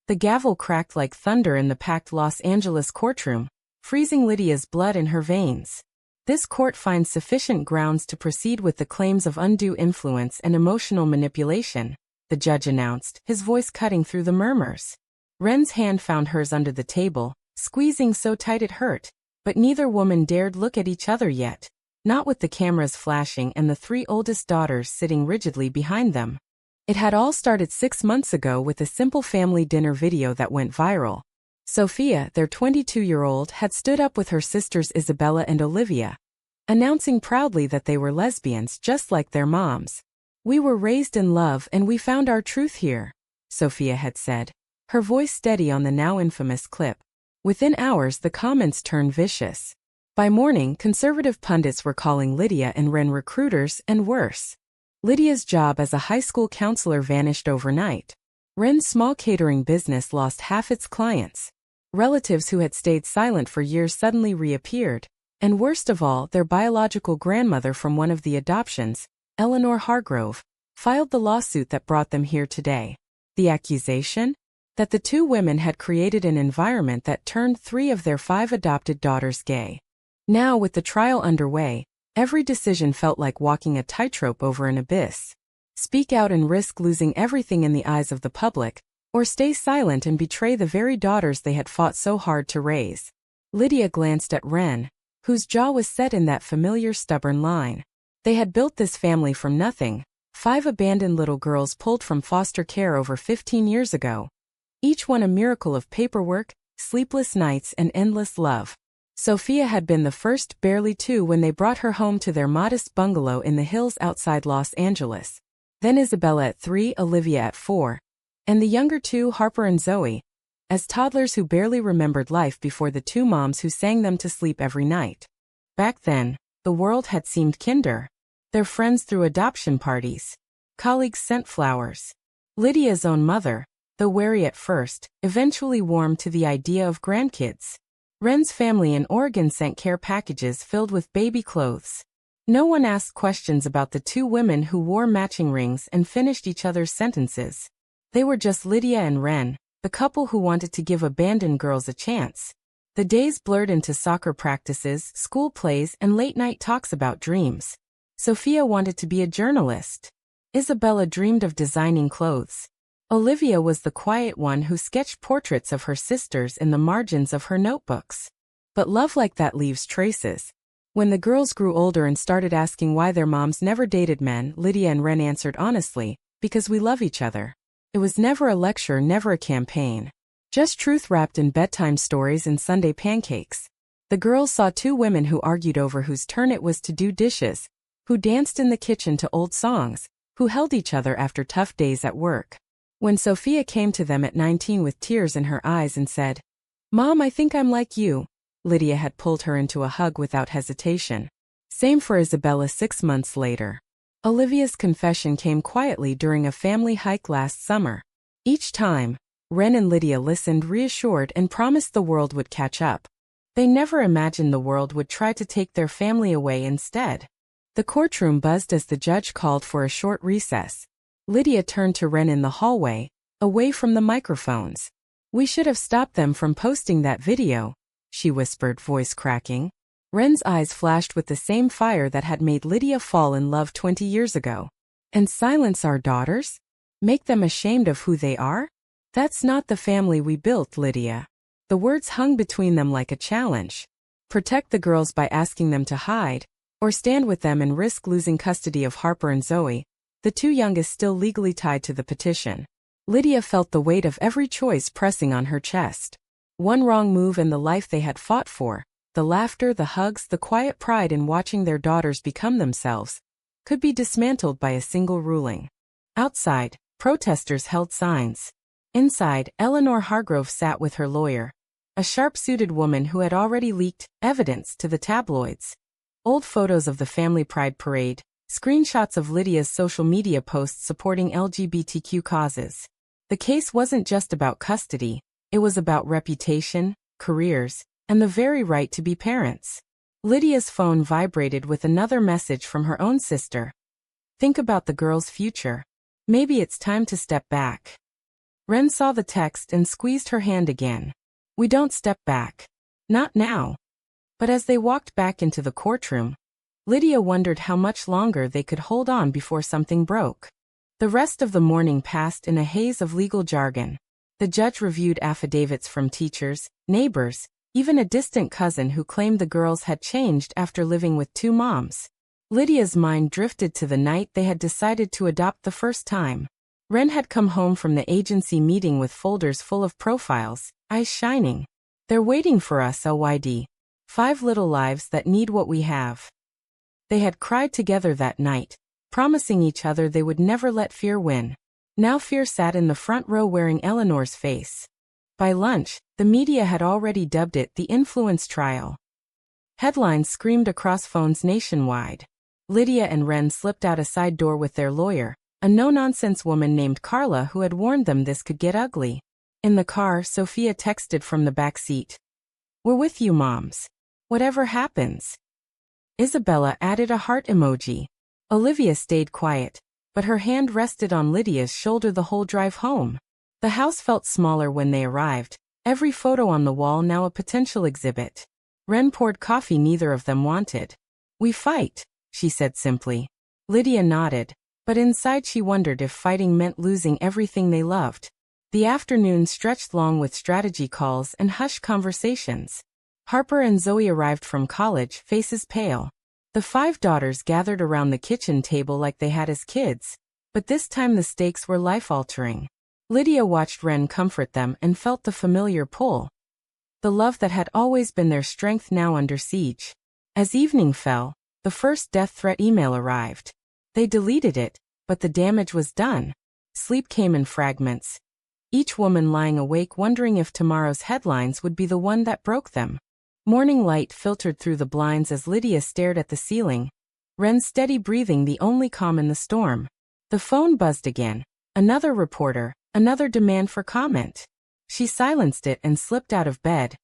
The gavel cracked like thunder in the packed Los Angeles courtroom, freezing Lydia's blood in her veins. This court finds sufficient grounds to proceed with the claims of undue influence and emotional manipulation, the judge announced, his voice cutting through the murmurs. Wren's hand found hers under the table, squeezing so tight it hurt, but neither woman dared look at each other yet, not with the cameras flashing and the 3 oldest daughters sitting rigidly behind them. It had all started 6 months ago with a simple family dinner video that went viral. Sophia, their 22-year-old, had stood up with her sisters Isabella and Olivia, announcing proudly that they were lesbians just like their moms. "We were raised in love and we found our truth here," Sophia had said, her voice steady on the now infamous clip. Within hours the comments turned vicious. By morning, conservative pundits were calling Lydia and Wren recruiters and worse. Lydia's job as a high school counselor vanished overnight. Wren's small catering business lost half its clients. Relatives who had stayed silent for years suddenly reappeared. And worst of all, their biological grandmother from one of the adoptions, Eleanor Hargrove, filed the lawsuit that brought them here today. The accusation? That the 2 women had created an environment that turned 3 of their 5 adopted daughters gay. Now, with the trial underway, every decision felt like walking a tightrope over an abyss. Speak out and risk losing everything in the eyes of the public, or stay silent and betray the very daughters they had fought so hard to raise. Lydia glanced at Wren, whose jaw was set in that familiar stubborn line. They had built this family from nothing, 5 abandoned little girls pulled from foster care over 15 years ago. Each one a miracle of paperwork, sleepless nights and endless love. Sophia had been the first, barely 2, when they brought her home to their modest bungalow in the hills outside Los Angeles. Then Isabella at 3, Olivia at 4. And the younger 2, Harper and Zoe, as toddlers who barely remembered life before the 2 moms who sang them to sleep every night. Back then, the world had seemed kinder. Their friends threw adoption parties. Colleagues sent flowers. Lydia's own mother, though wary at first, eventually warmed to the idea of grandkids. Wren's family in Oregon sent care packages filled with baby clothes. No one asked questions about the 2 women who wore matching rings and finished each other's sentences. They were just Lydia and Wren, the couple who wanted to give abandoned girls a chance. The days blurred into soccer practices, school plays, and late-night talks about dreams. Sophia wanted to be a journalist. Isabella dreamed of designing clothes. Olivia was the quiet one who sketched portraits of her sisters in the margins of her notebooks. But love like that leaves traces. When the girls grew older and started asking why their moms never dated men, Lydia and Wren answered honestly, "Because we love each other." It was never a lecture, never a campaign. Just truth wrapped in bedtime stories and Sunday pancakes. The girls saw 2 women who argued over whose turn it was to do dishes, who danced in the kitchen to old songs, who held each other after tough days at work. When Sophia came to them at 19 with tears in her eyes and said, "Mom, I think I'm like you," Lydia had pulled her into a hug without hesitation. Same for Isabella 6 months later. Olivia's confession came quietly during a family hike last summer. Each time, Wren and Lydia listened reassured and promised the world would catch up. They never imagined the world would try to take their family away instead. The courtroom buzzed as the judge called for a short recess. Lydia turned to Wren in the hallway, away from the microphones. "We should have stopped them from posting that video," she whispered, voice cracking. Wren's eyes flashed with the same fire that had made Lydia fall in love 20 years ago. "And silence our daughters? Make them ashamed of who they are? That's not the family we built, Lydia." The words hung between them like a challenge. Protect the girls by asking them to hide, or stand with them and risk losing custody of Harper and Zoe, the 2 youngest still legally tied to the petition. Lydia felt the weight of every choice pressing on her chest. One wrong move and the life they had fought for, the laughter, the hugs, the quiet pride in watching their daughters become themselves, could be dismantled by a single ruling. Outside, protesters held signs. Inside, Eleanor Hargrove sat with her lawyer, a sharp-suited woman who had already leaked evidence to the tabloids. Old photos of the family pride parade, screenshots of Lydia's social media posts supporting LGBTQ causes. The case wasn't just about custody, it was about reputation, careers, and the very right to be parents. Lydia's phone vibrated with another message from her own sister. "Think about the girl's future. Maybe it's time to step back." Wren saw the text and squeezed her hand again. We don't step back. Not now. But as they walked back into the courtroom, Lydia wondered how much longer they could hold on before something broke. The rest of the morning passed in a haze of legal jargon. The judge reviewed affidavits from teachers, neighbors, even a distant cousin who claimed the girls had changed after living with two moms. Lydia's mind drifted to the night they had decided to adopt the first time. Wren had come home from the agency meeting with folders full of profiles, eyes shining. They're waiting for us, LYD. 5 little lives that need what we have. They had cried together that night, promising each other they would never let fear win. Now fear sat in the front row wearing Eleanor's face. By lunch, the media had already dubbed it the influence trial. Headlines screamed across phones nationwide. Lydia and Wren slipped out a side door with their lawyer, a no-nonsense woman named Carla who had warned them this could get ugly. In the car, Sophia texted from the back seat. We're with you, moms. Whatever happens. Isabella added a heart emoji. Olivia stayed quiet, but her hand rested on Lydia's shoulder the whole drive home. The house felt smaller when they arrived, every photo on the wall now a potential exhibit. Wren poured coffee neither of them wanted. We fight, she said simply. Lydia nodded, but inside she wondered if fighting meant losing everything they loved. The afternoon stretched long with strategy calls and hushed conversations. Harper and Zoe arrived from college, faces pale. The 5 daughters gathered around the kitchen table like they had as kids, but this time the stakes were life-altering. Lydia watched Wren comfort them and felt the familiar pull. The love that had always been their strength now under siege. As evening fell, the first death threat email arrived. They deleted it, but the damage was done. Sleep came in fragments. Each woman lying awake wondering if tomorrow's headlines would be the one that broke them. Morning light filtered through the blinds as Lydia stared at the ceiling, Wren's steady breathing the only calm in the storm. The phone buzzed again. Another reporter, another demand for comment. She silenced it and slipped out of bed,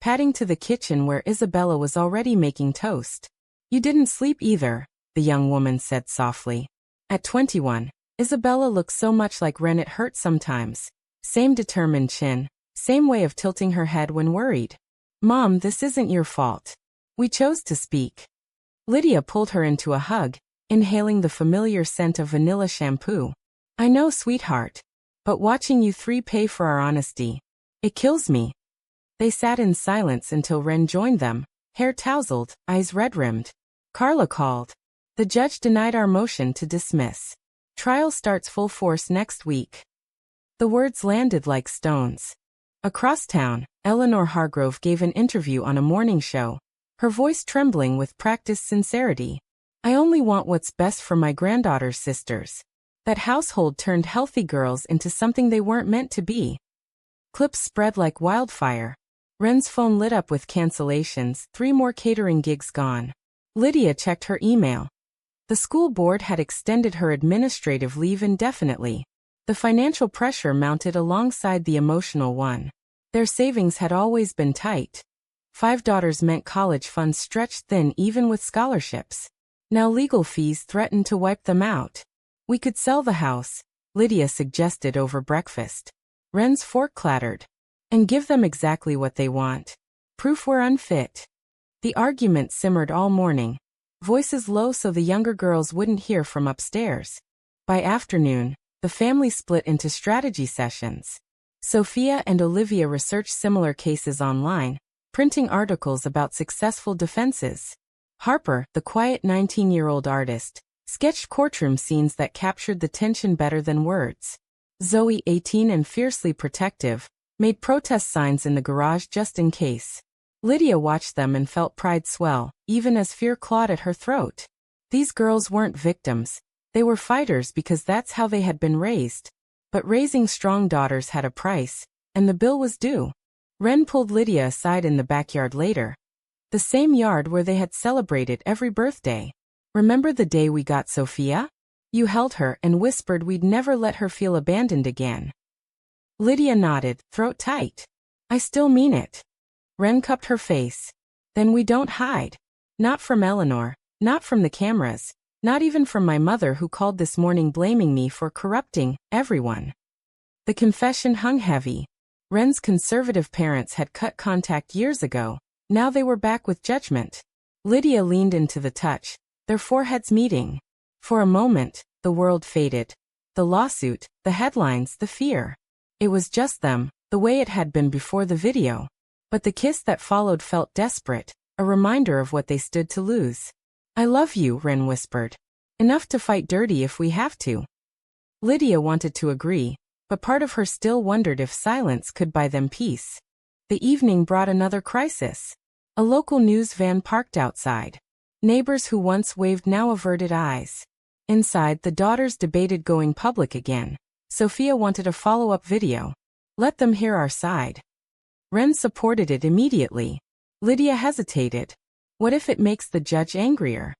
padding to the kitchen where Isabella was already making toast. You didn't sleep either, the young woman said softly. At 21, Isabella looked so much like Wren it hurt sometimes. Same determined chin, same way of tilting her head when worried. Mom, this isn't your fault. We chose to speak. Lydia pulled her into a hug, inhaling the familiar scent of vanilla shampoo. I know, sweetheart. But watching you 3 pay for our honesty. It kills me. They sat in silence until Wren joined them, hair tousled, eyes red-rimmed. Carla called. The judge denied our motion to dismiss. Trial starts full force next week. The words landed like stones. Across town, Eleanor Hargrove gave an interview on a morning show, her voice trembling with practiced sincerity. I only want what's best for my granddaughter's sisters. That household turned healthy girls into something they weren't meant to be. Clips spread like wildfire. Wren's phone lit up with cancellations, 3 more catering gigs gone. Lydia checked her email. The school board had extended her administrative leave indefinitely. The financial pressure mounted alongside the emotional one. Their savings had always been tight. 5 daughters meant college funds stretched thin even with scholarships. Now legal fees threatened to wipe them out. We could sell the house, Lydia suggested over breakfast. Wren's fork clattered. And give them exactly what they want. Proof we're unfit. The argument simmered all morning, voices low so the younger girls wouldn't hear from upstairs. By afternoon, the family split into strategy sessions. Sophia and Olivia researched similar cases online, printing articles about successful defenses. Harper, the quiet 19-year-old artist, sketched courtroom scenes that captured the tension better than words. Zoe, 18 and fiercely protective, made protest signs in the garage just in case. Lydia watched them and felt pride swell, even as fear clawed at her throat. These girls weren't victims. They were fighters because that's how they had been raised. But raising strong daughters had a price, and the bill was due. Wren pulled Lydia aside in the backyard later. The same yard where they had celebrated every birthday. Remember the day we got Sophia? You held her and whispered we'd never let her feel abandoned again. Lydia nodded, throat tight. I still mean it. Wren cupped her face. Then we don't hide. Not from Eleanor, not from the cameras. Not even from my mother who called this morning blaming me for corrupting everyone. The confession hung heavy. Wren's conservative parents had cut contact years ago. Now they were back with judgment. Lydia leaned into the touch, their foreheads meeting. For a moment, the world faded. The lawsuit, the headlines, the fear. It was just them, the way it had been before the video. But the kiss that followed felt desperate, a reminder of what they stood to lose. "I love you," Wren whispered. "Enough to fight dirty if we have to." Lydia wanted to agree, but part of her still wondered if silence could buy them peace. The evening brought another crisis. A local news van parked outside. Neighbors who once waved now averted eyes. Inside, the daughters debated going public again. Sophia wanted a follow-up video. "Let them hear our side." Wren supported it immediately. Lydia hesitated. What if it makes the judge angrier?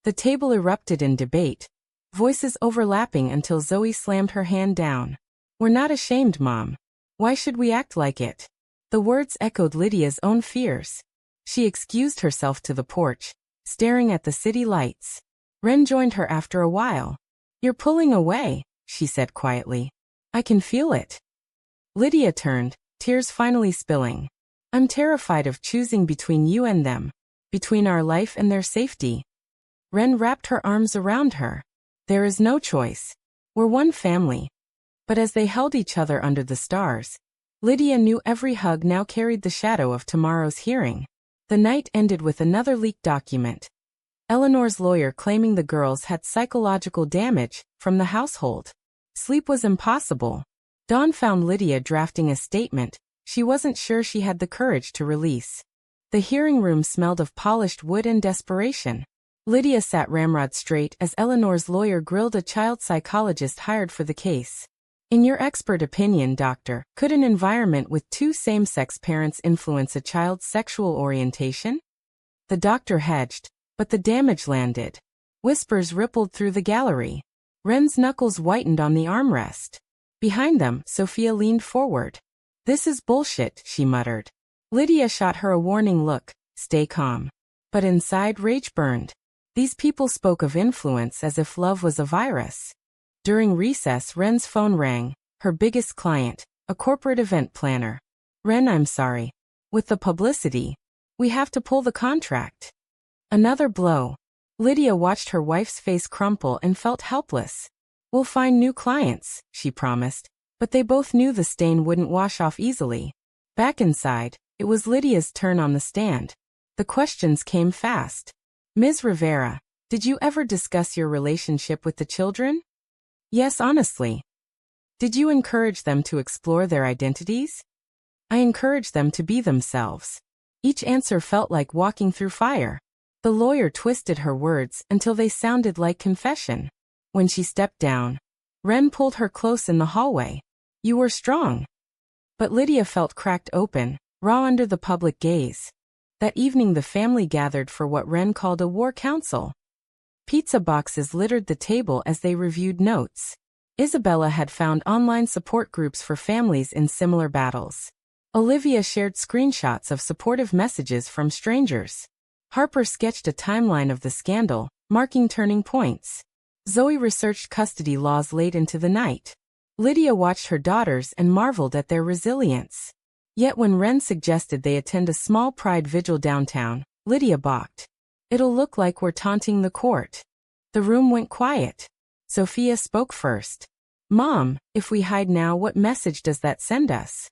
The table erupted in debate, voices overlapping until Zoe slammed her hand down. "We're not ashamed, Mom. Why should we act like it?" The words echoed Lydia's own fears. She excused herself to the porch, staring at the city lights. Wren joined her after a while. "You're pulling away," she said quietly. "I can feel it." Lydia turned, tears finally spilling. "I'm terrified of choosing between you and them, between our life and their safety." Wren wrapped her arms around her. "There is no choice. We're one family." But as they held each other under the stars, Lydia knew every hug now carried the shadow of tomorrow's hearing. The night ended with another leaked document. Eleanor's lawyer claiming the girls had psychological damage from the household. Sleep was impossible. Dawn found Lydia drafting a statement she wasn't sure she had the courage to release. The hearing room smelled of polished wood and desperation. Lydia sat ramrod straight as Eleanor's lawyer grilled a child psychologist hired for the case. "In your expert opinion, doctor, could an environment with two same-sex parents influence a child's sexual orientation?" The doctor hedged, but the damage landed. Whispers rippled through the gallery. Wren's knuckles whitened on the armrest. Behind them, Sophia leaned forward. "This is bullshit," she muttered. Lydia shot her a warning look, "Stay calm." But inside, rage burned. These people spoke of influence as if love was a virus. During recess, Wren's phone rang, her biggest client, a corporate event planner. "Wren, I'm sorry. With the publicity, we have to pull the contract." Another blow. Lydia watched her wife's face crumple and felt helpless. "We'll find new clients," she promised, but they both knew the stain wouldn't wash off easily. Back inside, it was Lydia's turn on the stand. The questions came fast. "Ms. Rivera, did you ever discuss your relationship with the children?" "Yes, honestly." "Did you encourage them to explore their identities?" "I encouraged them to be themselves." Each answer felt like walking through fire. The lawyer twisted her words until they sounded like confession. When she stepped down, Wren pulled her close in the hallway. "You were strong." But Lydia felt cracked open, raw under the public gaze. That evening the family gathered for what Wren called a war council. Pizza boxes littered the table as they reviewed notes. Isabella had found online support groups for families in similar battles. Olivia shared screenshots of supportive messages from strangers. Harper sketched a timeline of the scandal, marking turning points. Zoe researched custody laws late into the night. Lydia watched her daughters and marveled at their resilience. Yet when Wren suggested they attend a small pride vigil downtown, Lydia balked. "It'll look like we're taunting the court." The room went quiet. Sophia spoke first. "Mom, if we hide now, what message does that send us?"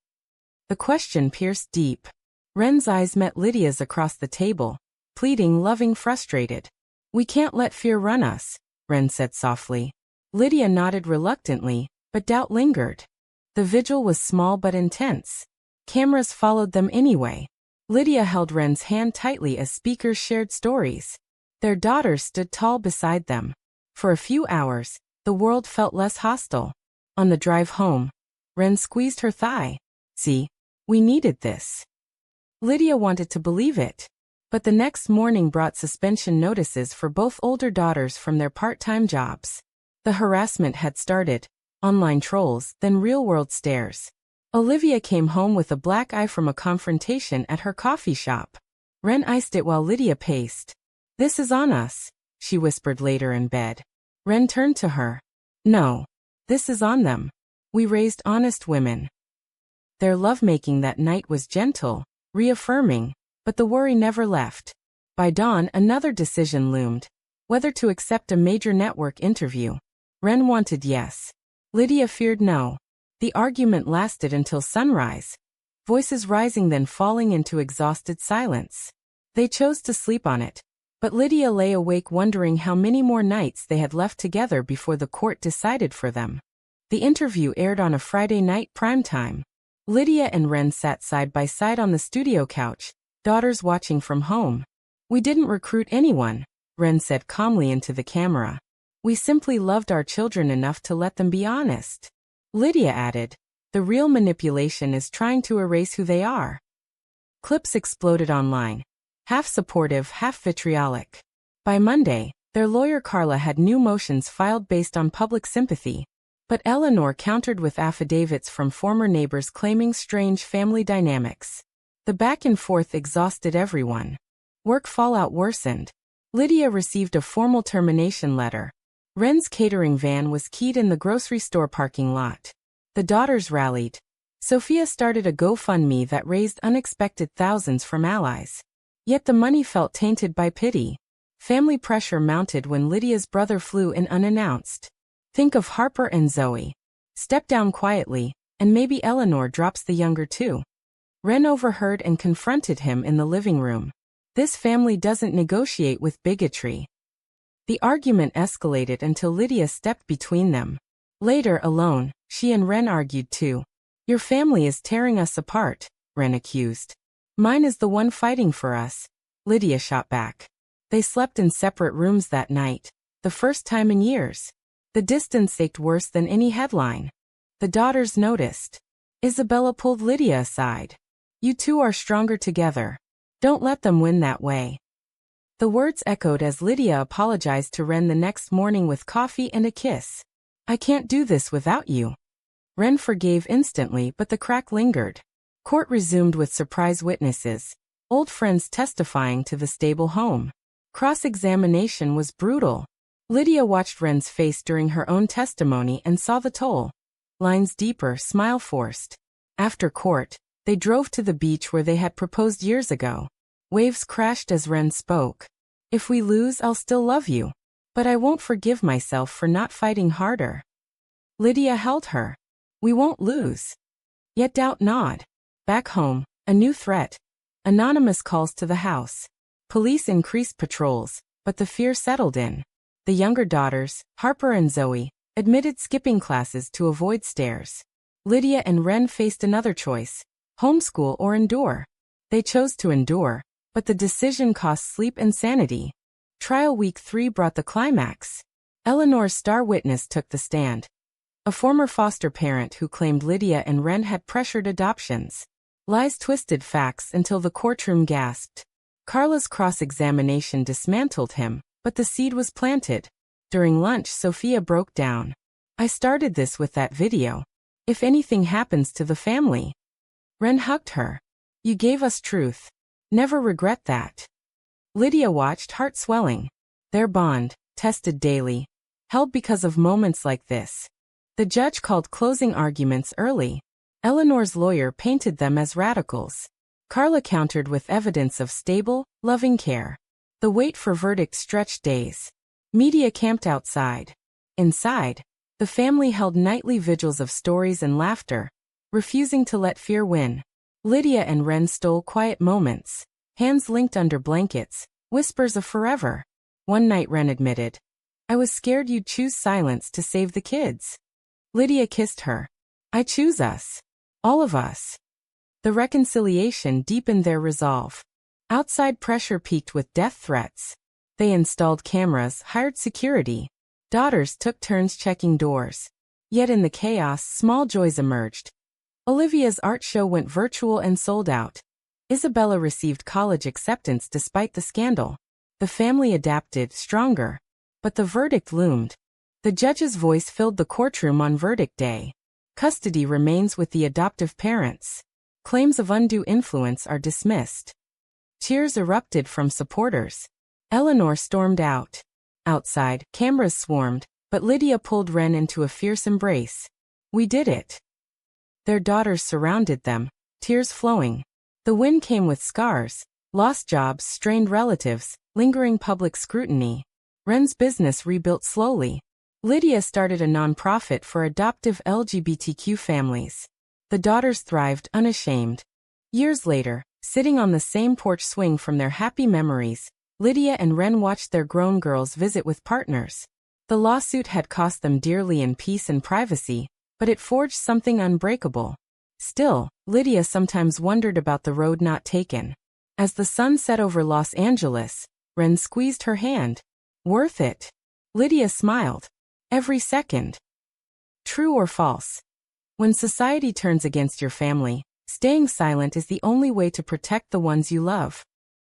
The question pierced deep. Wren's eyes met Lydia's across the table, pleading, loving, frustrated. "We can't let fear run us," Wren said softly. Lydia nodded reluctantly, but doubt lingered. The vigil was small but intense. Cameras followed them anyway. Lydia held Wren's hand tightly as speakers shared stories. Their daughters stood tall beside them. For a few hours, the world felt less hostile. On the drive home, Wren squeezed her thigh. "See, we needed this." Lydia wanted to believe it. But the next morning brought suspension notices for both older daughters from their part-time jobs. The harassment had started, online trolls, then real-world stares. Olivia came home with a black eye from a confrontation at her coffee shop. Wren iced it while Lydia paced. "This is on us," she whispered later in bed. Wren turned to her. "No. This is on them. We raised honest women. Their lovemaking that night was gentle, reaffirming, but the worry never left. By dawn, another decision loomed. Whether to accept a major network interview. Wren wanted yes. Lydia feared no. The argument lasted until sunrise. Voices rising then falling into exhausted silence. They chose to sleep on it. But Lydia lay awake wondering how many more nights they had left together before the court decided for them. The interview aired on a Friday night primetime. Lydia and Wren sat side by side on the studio couch, daughters watching from home. We didn't recruit anyone, Wren said calmly into the camera. We simply loved our children enough to let them be honest. Lydia added, the real manipulation is trying to erase who they are. Clips exploded online. Half supportive, half vitriolic. By Monday, their lawyer Carla had new motions filed based on public sympathy. But Eleanor countered with affidavits from former neighbors claiming strange family dynamics. The back and forth exhausted everyone. Work fallout worsened. Lydia received a formal termination letter. Wren's catering van was keyed in the grocery store parking lot. The daughters rallied. Sophia started a GoFundMe that raised unexpected thousands from allies. Yet the money felt tainted by pity. Family pressure mounted when Lydia's brother flew in unannounced. Think of Harper and Zoe. Step down quietly, and maybe Eleanor drops the younger two. Wren overheard and confronted him in the living room. This family doesn't negotiate with bigotry. The argument escalated until Lydia stepped between them. Later, alone, she and Wren argued too. Your family is tearing us apart, Wren accused. Mine is the one fighting for us, Lydia shot back. They slept in separate rooms that night, the first time in years. The distance ached worse than any headline. The daughters noticed. Isabella pulled Lydia aside. You two are stronger together. Don't let them win that way. The words echoed as Lydia apologized to Wren the next morning with coffee and a kiss. I can't do this without you. Wren forgave instantly, but the crack lingered. Court resumed with surprise witnesses, old friends testifying to the stable home. Cross-examination was brutal. Lydia watched Wren's face during her own testimony and saw the toll. Lines deeper, smile forced. After court, they drove to the beach where they had proposed years ago. Waves crashed as Wren spoke. If we lose, I'll still love you. But I won't forgive myself for not fighting harder. Lydia held her. We won't lose. Yet doubt not. Back home, a new threat. Anonymous calls to the house. Police increased patrols, but the fear settled in. The younger daughters, Harper and Zoe, admitted skipping classes to avoid stares. Lydia and Wren faced another choice, homeschool or endure. They chose to endure, but the decision cost sleep and sanity. Trial week 3 brought the climax. Eleanor's star witness took the stand. A former foster parent who claimed Lydia and Wren had pressured adoptions. Lies twisted facts until the courtroom gasped. Carla's cross-examination dismantled him, but the seed was planted. During lunch, Sophia broke down. I started this with that video. If anything happens to the family. Wren hugged her. You gave us truth. Never regret that. Lydia watched, heart swelling. Their bond, tested daily. Held because of moments like this. The judge called closing arguments early. Eleanor's lawyer painted them as radicals. Carla countered with evidence of stable, loving care. The wait for verdict stretched days. Media camped outside. Inside, the family held nightly vigils of stories and laughter, refusing to let fear win. Lydia and Wren stole quiet moments, hands linked under blankets, whispers of forever. One night Wren admitted, I was scared you'd choose silence to save the kids. Lydia kissed her. I choose us. All of us. The reconciliation deepened their resolve. Outside pressure peaked with death threats. They installed cameras, hired security. Daughters took turns checking doors. Yet in the chaos, small joys emerged. Olivia's art show went virtual and sold out. Isabella received college acceptance despite the scandal. The family adapted, stronger. But the verdict loomed. The judge's voice filled the courtroom on verdict day. Custody remains with the adoptive parents. Claims of undue influence are dismissed. Cheers erupted from supporters. Eleanor stormed out. Outside, cameras swarmed, but Lydia pulled Wren into a fierce embrace. We did it. Their daughters surrounded them, tears flowing. The win came with scars, lost jobs, strained relatives, lingering public scrutiny. Wren's business rebuilt slowly. Lydia started a nonprofit for adoptive LGBTQ families. The daughters thrived unashamed. Years later, sitting on the same porch swing from their happy memories, Lydia and Wren watched their grown girls visit with partners. The lawsuit had cost them dearly in peace and privacy, but it forged something unbreakable. Still, Lydia sometimes wondered about the road not taken. As the sun set over Los Angeles, Wren squeezed her hand. Worth it. Lydia smiled. Every second. True or false? When society turns against your family, staying silent is the only way to protect the ones you love.